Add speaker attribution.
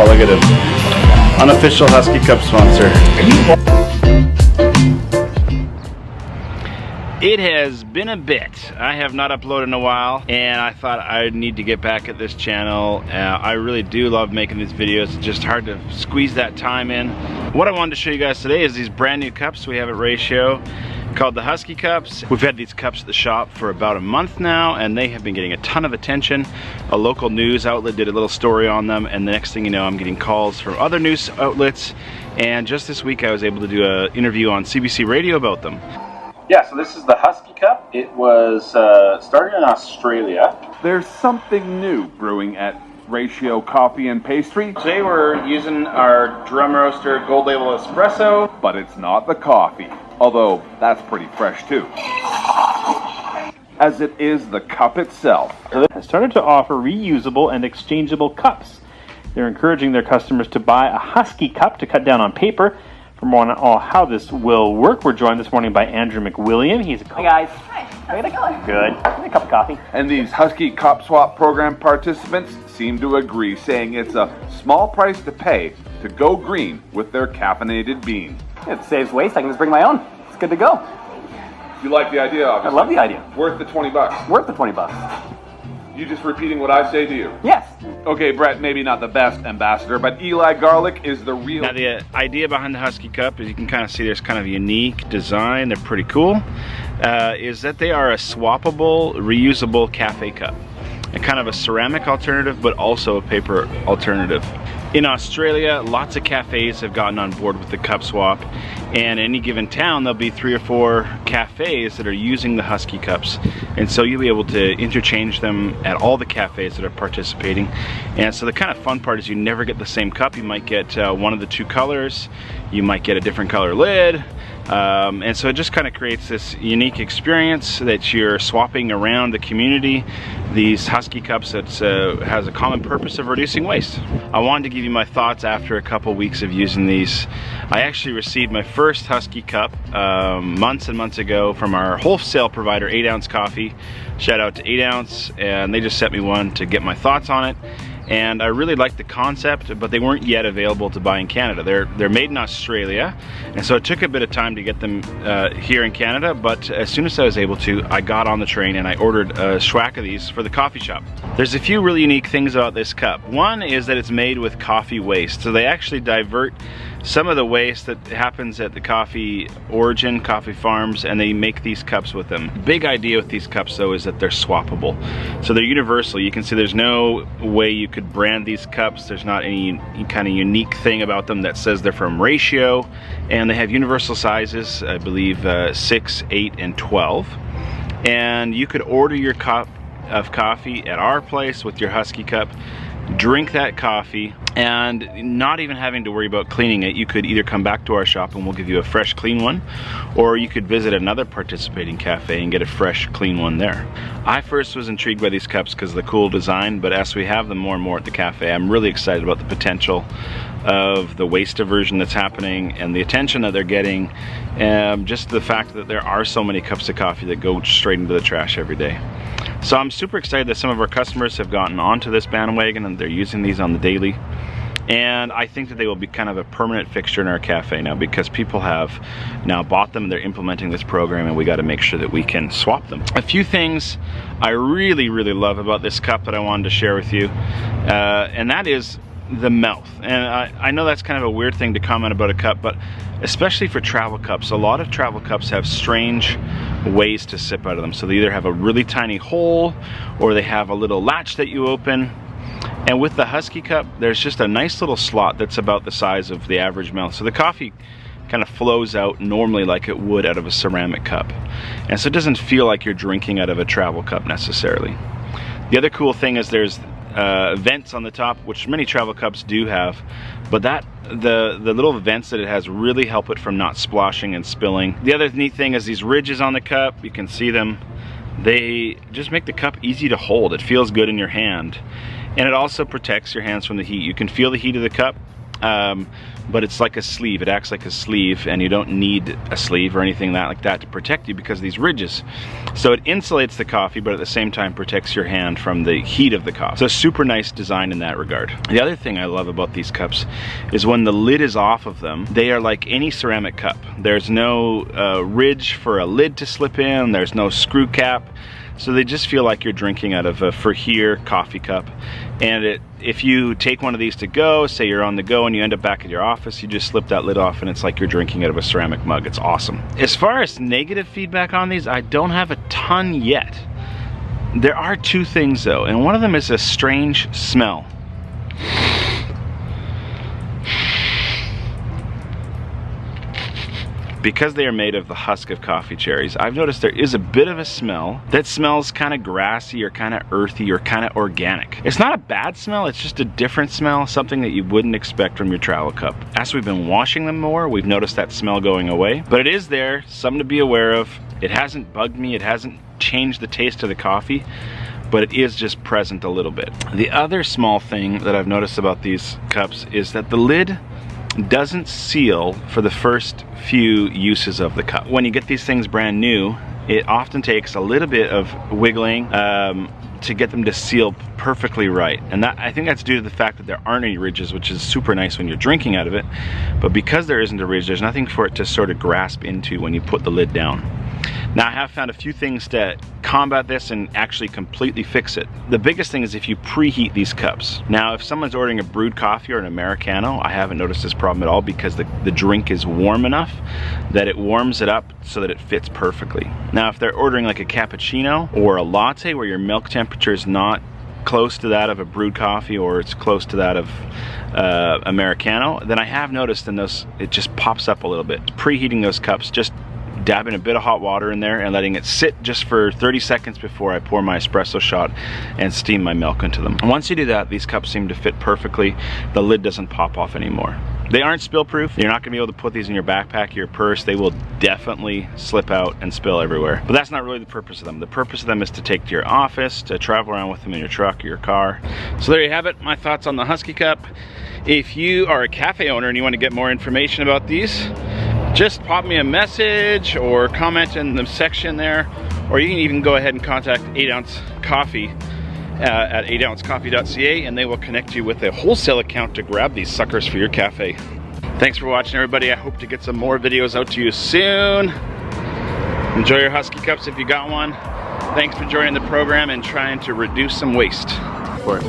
Speaker 1: Oh, look at him. Unofficial Huskee Cup sponsor. It has been a bit. I have not uploaded in a while, and I thought I need to get back at this channel. I really do love making these videos. It's just hard to squeeze that time in. What I wanted to show you guys today is these brand new cups we have at Ratio called the Huskee Cups. We've had these cups at the shop for about a month now, and they have been getting a ton of attention. A local news outlet did a little story on them, and the next thing you know, I'm getting calls from other news outlets. And just this week, I was able to do an interview on CBC Radio about them. Yeah, so this is the Huskee Cup. It was started in Australia.
Speaker 2: There's something new brewing at Ratio Coffee and Pastry.
Speaker 1: Today we're using our drum roaster gold label espresso.
Speaker 2: But it's not the coffee, although that's pretty fresh too. As it is the cup itself.
Speaker 3: Has started to offer reusable and exchangeable cups. They're encouraging their customers to buy a Huskee Cup to cut down on paper. For more on how this will work, we're joined this morning by Andrew McWilliam. He's a
Speaker 4: Hi guys. Hi. How are you going?
Speaker 3: Good. Give me a cup of coffee.
Speaker 2: And these Huskee Cup Swap program participants seem to agree, saying it's a small price to pay to go green with their caffeinated bean.
Speaker 4: It saves waste. I can just bring my own. It's good to go.
Speaker 2: You like the idea, obviously.
Speaker 4: I love the idea.
Speaker 2: Worth the 20 bucks.
Speaker 4: Worth the 20 bucks.
Speaker 2: You just repeating what I say to you?
Speaker 4: Yes.
Speaker 2: Okay, Brett, maybe not the best ambassador, but Eli Garlic is the real...
Speaker 1: Now the idea behind the Huskee Cup, as you can kind of see, there's kind of a unique design. They're pretty cool. Is that they are a swappable, reusable cafe cup. A kind of a ceramic alternative, but also a paper alternative. In Australia, lots of cafes have gotten on board with the cup swap, and in any given town there'll be 3 or 4 cafes that are using the Huskee Cups, and so you'll be able to interchange them at all the cafes that are participating. And so the kind of fun part is you never get the same cup. You might get one of the 2 colors, you might get a different color lid, and so it just kind of creates this unique experience that you're swapping around the community these Huskee Cups that has a common purpose of reducing waste. I wanted to give you my thoughts after a couple weeks of using these. I actually received my first Huskee Cup months and months ago from our wholesale provider, 8 Ounce Coffee. Shout out to 8 Ounce, and they just sent me one to get my thoughts on it. And I really liked the concept, but they weren't yet available to buy in Canada. They're made in Australia, and so it took a bit of time to get them here in Canada, but as soon as I was able to, I got on the train and I ordered a schwack of these for the coffee shop. There's a few really unique things about this cup. One is that it's made with coffee waste, so they actually divert some of the waste that happens at the coffee origin, coffee farms, and they make these cups with them. Big idea with these cups though is that they're swappable. So they're universal. You can see there's no way you could brand these cups. There's not any kind of unique thing about them that says they're from Ratio, and they have universal sizes, I believe 6, 8, and 12. And you could order your cup of coffee at our place with your Huskee Cup, drink that coffee, and not even having to worry about cleaning it. You could either come back to our shop and we'll give you a fresh clean one, or you could visit another participating cafe and get a fresh clean one there. I first was intrigued by these cups because of the cool design, but as we have them more and more at the cafe, I'm really excited about the potential of the waste diversion that's happening and the attention that they're getting, just the fact that there are so many cups of coffee that go straight into the trash every day. So I'm super excited that some of our customers have gotten onto this bandwagon and they're using these on the daily. And I think that they will be kind of a permanent fixture in our cafe now, because people have now bought them and they're implementing this program, and we got to make sure that we can swap them. A few things I really love about this cup that I wanted to share with you, and that is the mouth. And I know that's kind of a weird thing to comment about a cup, but especially for travel cups, a lot of travel cups have strange ways to sip out of them. So they either have a really tiny hole, or they have a little latch that you open. And with the Huskee Cup, there's just a nice little slot that's about the size of the average mouth. So the coffee kind of flows out normally like it would out of a ceramic cup. And so it doesn't feel like you're drinking out of a travel cup necessarily. The other cool thing is there's vents on the top, which many travel cups do have, but the little vents that it has really help it from not splashing and spilling. The other neat thing is these ridges on the cup. You can see them. They just make the cup easy to hold. It feels good in your hand, and it also protects your hands from the heat. You can feel the heat of the cup, but it's like a sleeve. It acts like a sleeve, and you don't need a sleeve or anything like that to protect you because of these ridges. So it insulates the coffee, but at the same time protects your hand from the heat of the coffee. So super nice design in that regard. The other thing I love about these cups is when the lid is off of them, they are like any ceramic cup. There's no ridge for a lid to slip in, there's no screw cap. So they just feel like you're drinking out of a for here coffee cup. And if you take one of these to go, say you're on the go and you end up back at your office, you just slip that lid off and it's like you're drinking out of a ceramic mug. It's awesome. As far as negative feedback on these, I don't have a ton yet. There are two things though, and one of them is a strange smell. Because they are made of the husk of coffee cherries, I've noticed there is a bit of a smell that smells kind of grassy or kind of earthy or kind of organic. It's not a bad smell, it's just a different smell, something that you wouldn't expect from your travel cup. As we've been washing them more, we've noticed that smell going away, but it is there, something to be aware of. It hasn't bugged me, it hasn't changed the taste of the coffee, but it is just present a little bit. The other small thing that I've noticed about these cups is that the lid doesn't seal for the first few uses of the cup. When you get these things brand new, it often takes a little bit of wiggling to get them to seal perfectly right. And that, I think that's due to the fact that there aren't any ridges, which is super nice when you're drinking out of it. But because there isn't a ridge, there's nothing for it to sort of grasp into when you put the lid down. Now I have found a few things to combat this and actually completely fix it. The biggest thing is if you preheat these cups. Now if someone's ordering a brewed coffee or an Americano, I haven't noticed this problem at all because the drink is warm enough that it warms it up so that it fits perfectly. Now if they're ordering like a cappuccino or a latte where your milk temperature is not close to that of a brewed coffee or it's close to that of Americano, then I have noticed in those, it just pops up a little bit. Preheating those cups, just dabbing a bit of hot water in there and letting it sit just for 30 seconds before I pour my espresso shot and steam my milk into them. And once you do that, these cups seem to fit perfectly. The lid doesn't pop off anymore. They aren't spill proof. You're not gonna be able to put these in your backpack, your purse. They will definitely slip out and spill everywhere. But that's not really the purpose of them. The purpose of them is to take to your office, to travel around with them in your truck or your car. So there you have it, my thoughts on the Huskee Cup. If you are a cafe owner and you want to get more information about these, just pop me a message or comment in the section there, or you can even go ahead and contact 8 Ounce Coffee at 8ouncecoffee.ca and they will connect you with a wholesale account to grab these suckers for your cafe. Thanks for watching, everybody. I hope to get some more videos out to you soon. Enjoy your Huskee Cups if you got one. Thanks for joining the program and trying to reduce some waste.
Speaker 3: Of course.